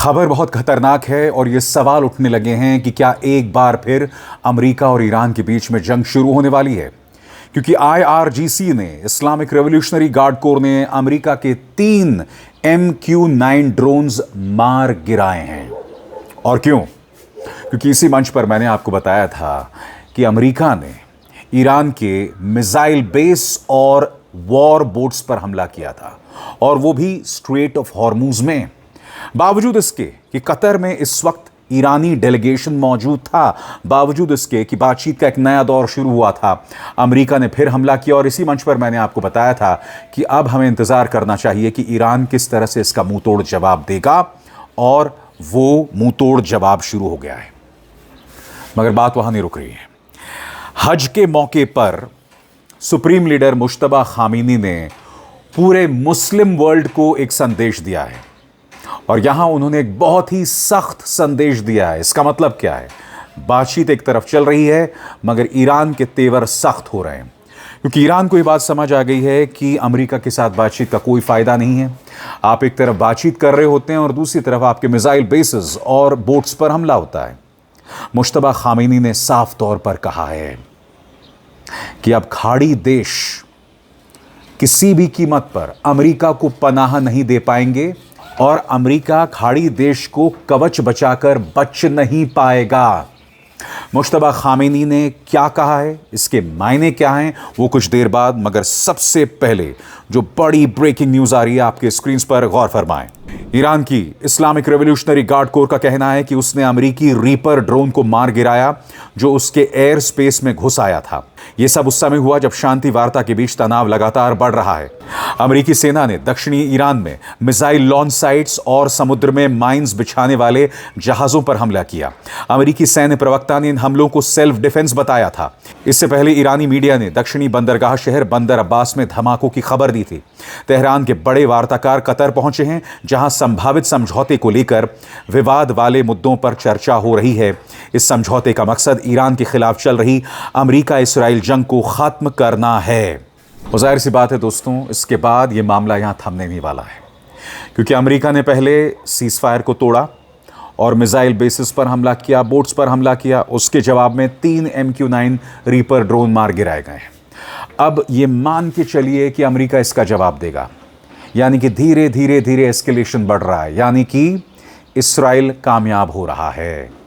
खबर बहुत खतरनाक है और ये सवाल उठने लगे हैं कि क्या एक बार फिर अमेरिका और ईरान के बीच में जंग शुरू होने वाली है, क्योंकि IRGC ने, इस्लामिक रेवोल्यूशनरी गार्ड कोर ने अमेरिका के 3 MQ-9 ड्रोन्स मार गिराए हैं। और क्यों? क्योंकि इसी मंच पर मैंने आपको बताया था कि अमेरिका ने ईरान के मिसाइल बेस और वॉर बोट्स पर हमला किया था, और वो भी स्ट्रेट ऑफ हॉर्मुज में। बावजूद इसके कि कतर में इस वक्त ईरानी डेलीगेशन मौजूद था, बावजूद इसके कि बातचीत का एक नया दौर शुरू हुआ था, अमेरिका ने फिर हमला किया। और इसी मंच पर मैंने आपको बताया था कि अब हमें इंतजार करना चाहिए कि ईरान किस तरह से इसका मुंह तोड़ जवाब देगा, और वो मुंह तोड़ जवाब शुरू हो गया है। मगर बात वहां नहीं रुक रही है। हज के मौके पर सुप्रीम लीडर मुश्तबा खामेनी ने पूरे मुस्लिम वर्ल्ड को एक संदेश दिया है, और यहां उन्होंने एक बहुत ही सख्त संदेश दिया है। इसका मतलब क्या है? बातचीत एक तरफ चल रही है, मगर ईरान के तेवर सख्त हो रहे हैं, क्योंकि ईरान को यह बात समझ आ गई है कि अमेरिका के साथ बातचीत का कोई फायदा नहीं है। आप एक तरफ बातचीत कर रहे होते हैं और दूसरी तरफ आपके मिसाइल बेसेस और बोट्स पर हमला होता है। मुश्तबा खामेनी ने साफ तौर पर कहा है कि अब खाड़ी देश किसी भी कीमत पर अमेरिका को पनाह नहीं दे पाएंगे, और अमेरिका खाड़ी देश को कवच बचाकर बच नहीं पाएगा। मुश्तबा खामेनी ने क्या कहा है, इसके मायने क्या हैं, वो कुछ देर बाद। मगर सबसे पहले जो बड़ी ब्रेकिंग न्यूज आ रही है आपके स्क्रीन पर, गौर फरमाएं। ईरान की इस्लामिक रेवोल्यूशनरी गार्ड कोर का कहना है कि उसने अमेरिकी रीपर ड्रोन को मार गिराया, जो उसके एयर स्पेस में घुस आया था। यह सब उस समय हुआ जब शांति वार्ता के बीच तनाव लगातार बढ़ रहा है। अमेरिकी सेना ने दक्षिणी ईरान में मिसाइल लॉन्च साइट्स और समुद्र में माइंस बिछाने वाले जहाजों पर हमला किया। अमेरिकी सैन्य प्रवक्ता ने इन हमलों को सेल्फ डिफेंस बताया था। इससे पहले ईरानी मीडिया ने दक्षिणी बंदरगाह शहर बंदर अब्बास में धमाकों की खबर दी थी। तेहरान के बड़े वार्ताकार कतर पहुंचे हैं, जहां संभावित समझौते को लेकर विवाद वाले मुद्दों पर चर्चा हो रही है। इस समझौते का मकसद ईरान के खिलाफ चल रही अमेरिका इस्राइल जंग को खत्म करना है। और जाहिर सी बात है दोस्तों, इसके बाद यह मामला यहां थमने नहीं वाला है, क्योंकि अमेरिका ने पहले सीज फायर को तोड़ा और मिसाइल बेसिस पर हमला किया, बोट्स पर हमला किया। उसके जवाब में 3 MQ-9 रीपर ड्रोन मार गिराए गए। अब यह मान के चलिए कि अमेरिका इसका जवाब देगा, यानी कि धीरे धीरे धीरे एस्केलेशन बढ़ रहा है, यानी कि इस्राइल कामयाब हो रहा है।